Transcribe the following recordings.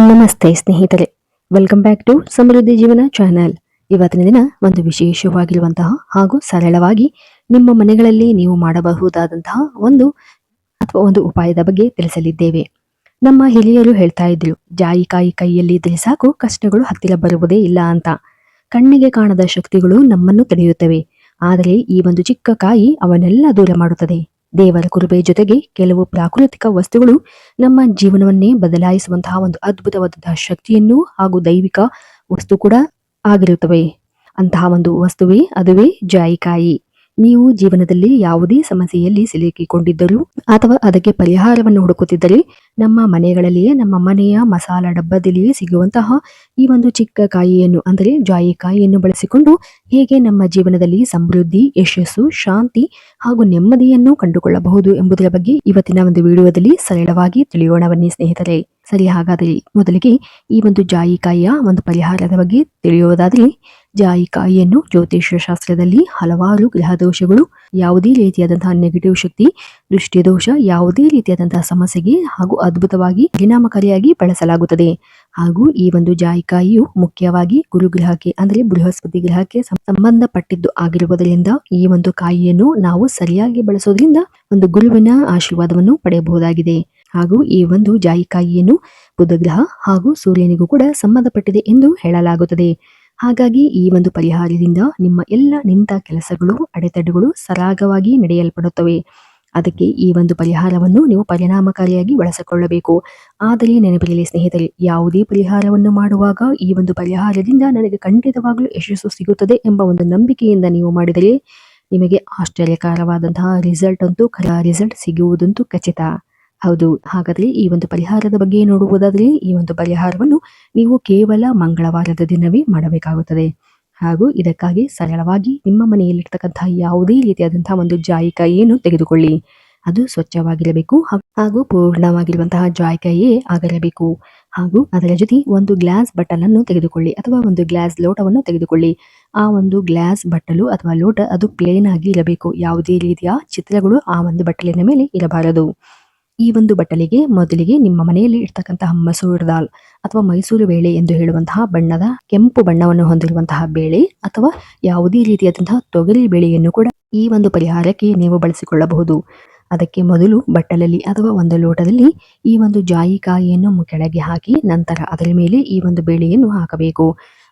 ನಮಸ್ತೆ ಸ್ನೇಹಿತರೆ, welcome back to ಸಮೃದ್ಧಿ ಜೀವನ ಚಾನೆಲ್. ಇವತ್ತಿನ ದಿನ ಒಂದು ವಿಶೇಷವಾಗಿರುವಂತಹ ಹಾಗೂ ಸರಳವಾಗಿ ನಿಮ್ಮ ಮನೆಗಳಲ್ಲಿ ನೀವು ಮಾಡಬಹುದಾದಂತಹ ಒಂದು ಉಪಾಯದ ಬಗ್ಗೆ ತಿಳಿಸಲಿದ್ದೇವೆ. ನಮ್ಮ ಹಿರಿಯರು ಹೇಳ್ತಾ ಇದ್ರು, ಜಾಯಿಕಾಯಿ ಕೈಯಲ್ಲಿ ಇದ್ರೆ ಸಾಕು ಕಷ್ಟಗಳು ಹತ್ತಿರ ಬರುವುದೇ ಇಲ್ಲ ಅಂತ. ಕಣ್ಣಿಗೆ ಕಾಣದ ಶಕ್ತಿಗಳು ನಮ್ಮನ್ನು ತಡೆಯುತ್ತವೆ, ಆದರೆ ಈ ಒಂದು ಚಿಕ್ಕ ಕಾಯಿ ಅವನ್ನೆಲ್ಲ ದೂರ ಮಾಡುತ್ತದೆ. ದೇವರ ಕೃಪೆ ಜೊತೆಗೆ ಕೆಲವು ಪ್ರಾಕೃತಿಕ ವಸ್ತುಗಳು ನಮ್ಮ ಜೀವನವನ್ನೇ ಬದಲಾಯಿಸುವಂತಹ ಒಂದು ಅದ್ಭುತವಾದಂತಹ ಶಕ್ತಿಯನ್ನು ಹಾಗೂ ದೈವಿಕ ವಸ್ತು ಕೂಡ ಆಗಿರುತ್ತವೆ. ಅಂತಹ ಒಂದು ಅದುವೇ ಜಾಯಿಕಾಯಿ. ನೀವು ಜೀವನದಲ್ಲಿ ಯಾವುದೇ ಸಮಸ್ಯೆಯಲ್ಲಿ ಸಿಲುಕಿಕೊಂಡಿದ್ದರೂ ಅಥವಾ ಅದಕ್ಕೆ ಪರಿಹಾರವನ್ನು ಹುಡುಕುತ್ತಿದ್ದರೆ ನಮ್ಮ ಮನೆಗಳಲ್ಲಿಯೇ, ನಮ್ಮ ಮನೆಯ ಮಸಾಲ ಡಬ್ಬದಲ್ಲಿಯೇ ಸಿಗುವಂತಹ ಈ ಒಂದು ಚಿಕ್ಕ ಕಾಯಿಯನ್ನು ಅಂದರೆ ಜಾಯಿಕಾಯಿಯನ್ನು ಬಳಸಿಕೊಂಡು ಹೇಗೆ ನಮ್ಮ ಜೀವನದಲ್ಲಿ ಸಮೃದ್ಧಿ, ಯಶಸ್ಸು, ಶಾಂತಿ ಹಾಗೂ ನೆಮ್ಮದಿಯನ್ನು ಕಂಡುಕೊಳ್ಳಬಹುದು ಎಂಬುದರ ಬಗ್ಗೆ ಇವತ್ತಿನ ಒಂದು ವಿಡಿಯೋದಲ್ಲಿ ಸರಳವಾಗಿ ತಿಳಿಯೋಣ ಬನ್ನಿ ಸ್ನೇಹಿತರೆ. ಸರಿ, ಹಾಗಾದರೆ ಮೊದಲಿಗೆ ಈ ಒಂದು ಜಾಯಿಕಾಯಿಯ ಒಂದು ಪರಿಹಾರದ ಬಗ್ಗೆ ತಿಳಿಯೋದಾದರೆ, ಜಾಯಿಕಾಯಿಯನ್ನು ಜ್ಯೋತಿಷ್ಯ ಶಾಸ್ತ್ರದಲ್ಲಿ ಹಲವಾರು ಗ್ರಹ ದೋಷಗಳು, ಯಾವುದೇ ರೀತಿಯಾದಂತಹ ನೆಗೆಟಿವ್ ಶಕ್ತಿ, ದೃಷ್ಟಿ ದೋಷ, ಯಾವುದೇ ರೀತಿಯಾದಂತಹ ಸಮಸ್ಯೆಗೆ ಹಾಗೂ ಅದ್ಭುತವಾಗಿ ಪರಿಣಾಮಕಾರಿಯಾಗಿ ಬಳಸಲಾಗುತ್ತದೆ. ಹಾಗೂ ಈ ಒಂದು ಜಾಯಿಕಾಯಿಯು ಮುಖ್ಯವಾಗಿ ಗುರುಗ್ರಹಕ್ಕೆ ಅಂದರೆ ಬೃಹಸ್ಪತಿ ಗ್ರಹಕ್ಕೆ ಸಂಬಂಧಪಟ್ಟಿದ್ದು ಆಗಿರುವುದರಿಂದ ಈ ಒಂದು ಕಾಯಿಯನ್ನು ನಾವು ಸರಿಯಾಗಿ ಬಳಸೋದ್ರಿಂದ ಒಂದು ಗುರುವಿನ ಆಶೀರ್ವಾದವನ್ನು ಪಡೆಯಬಹುದಾಗಿದೆ. ಹಾಗೂ ಈ ಒಂದು ಜಾಯಿಕಾಯಿಯನ್ನು ಬುಧ ಗ್ರಹ ಹಾಗೂ ಸೂರ್ಯನಿಗೂ ಕೂಡ ಸಂಬಂಧಪಟ್ಟಿದೆ ಎಂದು ಹೇಳಲಾಗುತ್ತದೆ. ಹಾಗಾಗಿ ಈ ಒಂದು ಪರಿಹಾರದಿಂದ ನಿಮ್ಮ ಎಲ್ಲ ನಿಂತ ಕೆಲಸಗಳು, ಅಡೆತಡೆಗಳು ಸರಾಗವಾಗಿ ನಡೆಯಲ್ಪಡುತ್ತವೆ. ಅದಕ್ಕೆ ಈ ಒಂದು ಪರಿಹಾರವನ್ನು ನೀವು ಪರಿಣಾಮಕಾರಿಯಾಗಿ ಬಳಸಿಕೊಳ್ಳಬೇಕು. ಆದರೆ ನೆನಪಿರಲಿ ಸ್ನೇಹಿತರೆ, ಯಾವುದೇ ಪರಿಹಾರವನ್ನು ಮಾಡುವಾಗ ಈ ಒಂದು ಪರಿಹಾರದಿಂದ ನನಗೆ ಖಂಡಿತವಾಗಲೂ ಯಶಸ್ಸು ಸಿಗುತ್ತದೆ ಎಂಬ ಒಂದು ನಂಬಿಕೆಯಿಂದ ನೀವು ಮಾಡಿದರೆ ನಿಮಗೆ ಆಶ್ಚರ್ಯಕರವಾದಂತಹ ರಿಸಲ್ಟ್ ಸಿಗುವುದಂತೂ ಖಚಿತ. ಹೌದು, ಹಾಗಾದರೆ ಈ ಒಂದು ಪರಿಹಾರದ ಬಗ್ಗೆ ನೋಡುವುದಾದರೆ ಈ ಒಂದು ಪರಿಹಾರವನ್ನು ನೀವು ಕೇವಲ ಮಂಗಳವಾರದ ದಿನವೇ ಮಾಡಬೇಕಾಗುತ್ತದೆ. ಹಾಗೂ ಇದಕ್ಕಾಗಿ ಸರಳವಾಗಿ ನಿಮ್ಮ ಮನೆಯಲ್ಲಿರ್ತಕ್ಕಂತಹ ಯಾವುದೇ ರೀತಿಯಾದಂತಹ ಒಂದು ಜಾಯಿಕಾಯಿಯನ್ನು ತೆಗೆದುಕೊಳ್ಳಿ. ಅದು ಸ್ವಚ್ಛವಾಗಿರಬೇಕು ಹಾಗೂ ಪೂರ್ಣವಾಗಿರುವಂತಹ ಜಾಯಿಕಾಯಿಯೇ ಆಗಿರಬೇಕು. ಹಾಗೂ ಅದರ ಜೊತೆ ಒಂದು ಗ್ಲಾಸ್ ಬಟ್ಟಲನ್ನು ತೆಗೆದುಕೊಳ್ಳಿ ಅಥವಾ ಒಂದು ಗ್ಲಾಸ್ ಲೋಟವನ್ನು ತೆಗೆದುಕೊಳ್ಳಿ. ಆ ಒಂದು ಗ್ಲಾಸ್ ಬಟ್ಟಲು ಅಥವಾ ಲೋಟ ಅದು ಪ್ಲೇನ್ ಆಗಿ ಇರಬೇಕು. ಯಾವುದೇ ರೀತಿಯ ಚಿತ್ರಗಳು ಆ ಒಂದು ಬಟ್ಟಲಿನ ಮೇಲೆ ಇರಬಾರದು. ಈ ಒಂದು ಬಟ್ಟಲಿಗೆ ಮೊದಲಿಗೆ ನಿಮ್ಮ ಮನೆಯಲ್ಲಿ ಇರ್ತಕ್ಕಂತಹ ಮಸೂರ್ ದಾಲ್ ಅಥವಾ ಮೈಸೂರು ಬೇಳೆ ಎಂದು ಹೇಳುವಂತಹ ಬಣ್ಣದ ಕೆಂಪು ಬಣ್ಣವನ್ನು ಹೊಂದಿರುವಂತಹ ಬೇಳೆ ಅಥವಾ ಯಾವುದೇ ರೀತಿಯಾದಂತಹ ತೊಗರಿ ಬೇಳೆಯನ್ನು ಕೂಡ ಈ ಒಂದು ಪರಿಹಾರಕ್ಕೆ ನೀವು ಬಳಸಿಕೊಳ್ಳಬಹುದು. ಅದಕ್ಕೆ ಮೊದಲು ಬಟ್ಟಲಲ್ಲಿ ಅಥವಾ ಒಂದು ಲೋಟದಲ್ಲಿ ಈ ಒಂದು ಜಾಯಿಕಾಯಿಯನ್ನು ಕೆಳಗೆ ಹಾಕಿ ನಂತರ ಅದರ ಮೇಲೆ ಈ ಒಂದು ಬೇಳೆಯನ್ನು ಹಾಕಬೇಕು.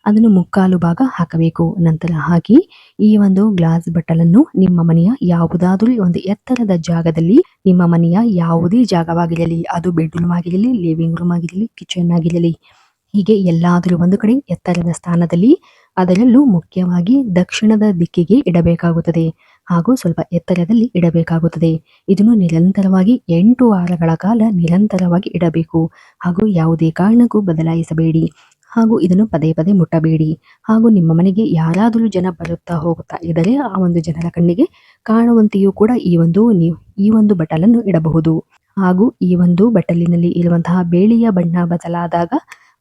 ಅದನ್ನು ಮುಕ್ಕಾಲು ಭಾಗ ಹಾಕಬೇಕು. ನಂತರ ಹಾಕಿ ಈ ಒಂದು ಗ್ಲಾಸ್ ಬಟ್ಟಲನ್ನು ನಿಮ್ಮ ಮನೆಯ ಯಾವುದಾದರೂ ಒಂದು ಎತ್ತರದ ಜಾಗದಲ್ಲಿ, ನಿಮ್ಮ ಮನೆಯ ಯಾವುದೇ ಜಾಗವಾಗಿರಲಿ, ಅದು ಬೆಡ್ರೂಮ್ ಆಗಿರಲಿ, ಲಿವಿಂಗ್ ರೂಮ್ ಆಗಿರಲಿ, ಕಿಚನ್ ಆಗಿರಲಿ, ಹೀಗೆ ಎಲ್ಲಾದರೂ ಒಂದು ಕಡೆ ಎತ್ತರದ ಸ್ಥಾನದಲ್ಲಿ, ಅದರಲ್ಲೂ ಮುಖ್ಯವಾಗಿ ದಕ್ಷಿಣದ ದಿಕ್ಕಿಗೆ ಇಡಬೇಕಾಗುತ್ತದೆ ಹಾಗೂ ಸ್ವಲ್ಪ ಎತ್ತರದಲ್ಲಿ ಇಡಬೇಕಾಗುತ್ತದೆ. ಇದನ್ನು ನಿರಂತರವಾಗಿ 8 ವಾರಗಳ ಕಾಲ ನಿರಂತರವಾಗಿ ಇಡಬೇಕು ಹಾಗೂ ಯಾವುದೇ ಕಾರಣಕ್ಕೂ ಬದಲಾಯಿಸಬೇಡಿ. ಹಾಗೂ ಇದನ್ನು ಪದೇ ಪದೇ ಮುಟ್ಟಬೇಡಿ. ಹಾಗೂ ನಿಮ್ಮ ಮನೆಗೆ ಯಾರಾದರೂ ಜನ ಬರುತ್ತಾ ಹೋಗುತ್ತಾ ಇದ್ದರೆ ಆ ಒಂದು ಜನರ ಕಣ್ಣಿಗೆ ಕಾಣುವಂತೆಯೂ ಕೂಡ ಈ ಒಂದು ಬಟ್ಟಲನ್ನು ಇಡಬಹುದು. ಹಾಗೂ ಈ ಒಂದು ಬಟ್ಟಲಿನಲ್ಲಿ ಇರುವಂತಹ ಬೇಳೆಯ ಬಣ್ಣ ಬದಲಾದಾಗ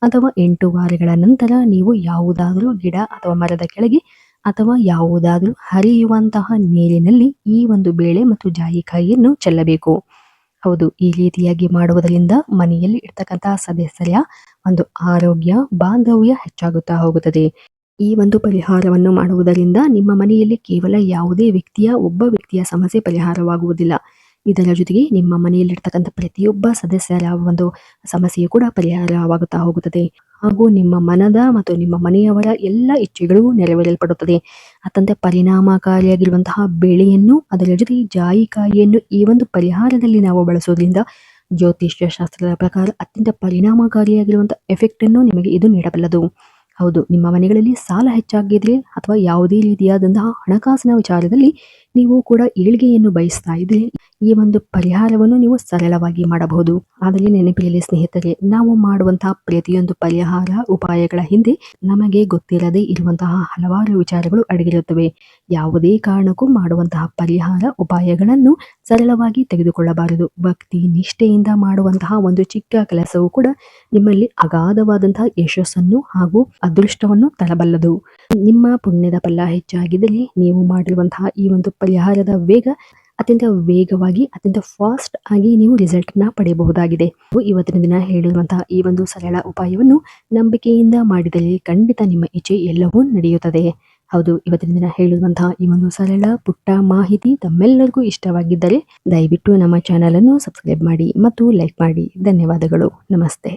ಅಥವಾ 8 ವಾರಗಳ ನಂತರ ನೀವು ಯಾವುದಾದರೂ ಗಿಡ ಅಥವಾ ಮರದ ಕೆಳಗೆ ಅಥವಾ ಯಾವುದಾದರೂ ಹರಿಯುವಂತಹ ನೀರಿನಲ್ಲಿ ಈ ಒಂದು ಬೇಳೆ ಮತ್ತು ಜಾಯಿಕಾಯಿಯನ್ನು ಚೆಲ್ಲಬೇಕು. ಹೌದು, ಈ ರೀತಿಯಾಗಿ ಮಾಡುವುದರಿಂದ ಮನೆಯಲ್ಲಿ ಇರ್ತಕ್ಕಂತಹ ಸದಸ್ಯರ ಒಂದು ಆರೋಗ್ಯ, ಬಾಂಧವ್ಯ ಹೆಚ್ಚಾಗುತ್ತಾ ಹೋಗುತ್ತದೆ. ಈ ಒಂದು ಪರಿಹಾರವನ್ನು ಮಾಡುವುದರಿಂದ ನಿಮ್ಮ ಮನೆಯಲ್ಲಿ ಕೇವಲ ಒಬ್ಬ ವ್ಯಕ್ತಿಯ ಸಮಸ್ಯೆ ಪರಿಹಾರವಾಗುವುದಿಲ್ಲ. ಇದರ ಜೊತೆಗೆ ನಿಮ್ಮ ಮನೆಯಲ್ಲಿರ್ತಕ್ಕಂಥ ಪ್ರತಿಯೊಬ್ಬ ಸದಸ್ಯರ ಒಂದು ಸಮಸ್ಯೆಯು ಕೂಡ ಪರಿಹಾರವಾಗುತ್ತಾ ಹೋಗುತ್ತದೆ. ಹಾಗೂ ನಿಮ್ಮ ಮನದ ಮತ್ತು ನಿಮ್ಮ ಮನೆಯವರ ಎಲ್ಲ ಇಚ್ಛೆಗಳು ನೆರವೇರಲ್ಪಡುತ್ತದೆ. ಅತ್ಯಂತ ಪರಿಣಾಮಕಾರಿಯಾಗಿರುವಂತಹ ಬೇಳೆಯನ್ನು ಅದರ ಜೊತೆ ಜಾಯಿಕಾಯಿಯನ್ನು ಈ ಒಂದು ಪರಿಹಾರದಲ್ಲಿ ನಾವು ಬಳಸೋದ್ರಿಂದ ಜ್ಯೋತಿಷ್ಯ ಶಾಸ್ತ್ರದ ಪ್ರಕಾರ ಅತ್ಯಂತ ಪರಿಣಾಮಕಾರಿಯಾಗಿರುವಂತಹ ಎಫೆಕ್ಟ್ ಅನ್ನು ನಿಮಗೆ ಇದು ನೀಡಬಲ್ಲದು. ಹೌದು, ನಿಮ್ಮ ಮನೆಗಳಲ್ಲಿ ಸಾಲ ಹೆಚ್ಚಾಗಿದ್ರೆ ಅಥವಾ ಯಾವುದೇ ರೀತಿಯಾದಂತಹ ಹಣಕಾಸಿನ ವಿಚಾರದಲ್ಲಿ ನೀವು ಕೂಡ ಏಳಿಗೆಯನ್ನು ಬಯಸ್ತಾ ಇದ್ರೆ ಈ ಒಂದು ಪರಿಹಾರವನ್ನು ನೀವು ಸರಳವಾಗಿ ಮಾಡಬಹುದು. ಆದರೆ ನೆನಪಿರಲಿ ಸ್ನೇಹಿತರೆ, ನಾವು ಮಾಡುವಂತಹ ಪ್ರತಿಯೊಂದು ಪರಿಹಾರ ಉಪಾಯಗಳ ಹಿಂದೆ ನಮಗೆ ಗೊತ್ತಿರದೇ ಇರುವಂತಹ ಹಲವಾರು ವಿಚಾರಗಳು ಅಡಗಿರುತ್ತವೆ. ಯಾವುದೇ ಕಾರಣಕ್ಕೂ ಮಾಡುವಂತಹ ಪರಿಹಾರ ಉಪಾಯಗಳನ್ನು ಸರಳವಾಗಿ ತೆಗೆದುಕೊಳ್ಳಬಾರದು. ಭಕ್ತಿ ನಿಷ್ಠೆಯಿಂದ ಮಾಡುವಂತಹ ಒಂದು ಚಿಕ್ಕ ಕೆಲಸವೂ ಕೂಡ ನಿಮ್ಮಲ್ಲಿ ಅಗಾಧವಾದಂತಹ ಯಶಸ್ಸನ್ನು ಹಾಗೂ ಅದೃಷ್ಟವನ್ನು ತರಬಲ್ಲದು. ನಿಮ್ಮ ಪುಣ್ಯದ ಫಲ ಹೆಚ್ಚಾಗಿದ್ದರೆ ನೀವು ಮಾಡಿರುವಂತಹ ಈ ಒಂದು ಪರಿಹಾರದ ವೇಗ ಅತ್ಯಂತ ವೇಗವಾಗಿ ಅತ್ಯಂತ ಫಾಸ್ಟ್ ಆಗಿ ನೀವು ರಿಸಲ್ಟ್ ನ ಪಡೆಯಬಹುದಾಗಿದೆ. ಇವತ್ತಿನ ದಿನ ಹೇಳಿರುವಂತಹ ಈ ಒಂದು ಸರಳ ಉಪಾಯವನ್ನು ನಂಬಿಕೆಯಿಂದ ಮಾಡಿದಲ್ಲಿ ಖಂಡಿತ ನಿಮ್ಮ ಇಚ್ಛೆ ಎಲ್ಲವೂ ನಡೆಯುತ್ತದೆ. ಹೌದು, ಇವತ್ತಿನ ದಿನ ಹೇಳುವಂತಹ ಈ ಒಂದು ಸರಳ ಪುಟ್ಟ ಮಾಹಿತಿ ತಮ್ಮೆಲ್ಲರಿಗೂ ಇಷ್ಟವಾಗಿದ್ದರೆ ದಯವಿಟ್ಟು ನಮ್ಮ ಚಾನೆಲ್ ಅನ್ನು ಸಬ್ಸ್ಕ್ರೈಬ್ ಮಾಡಿ ಮತ್ತು ಲೈಕ್ ಮಾಡಿ. ಧನ್ಯವಾದಗಳು. ನಮಸ್ತೆ.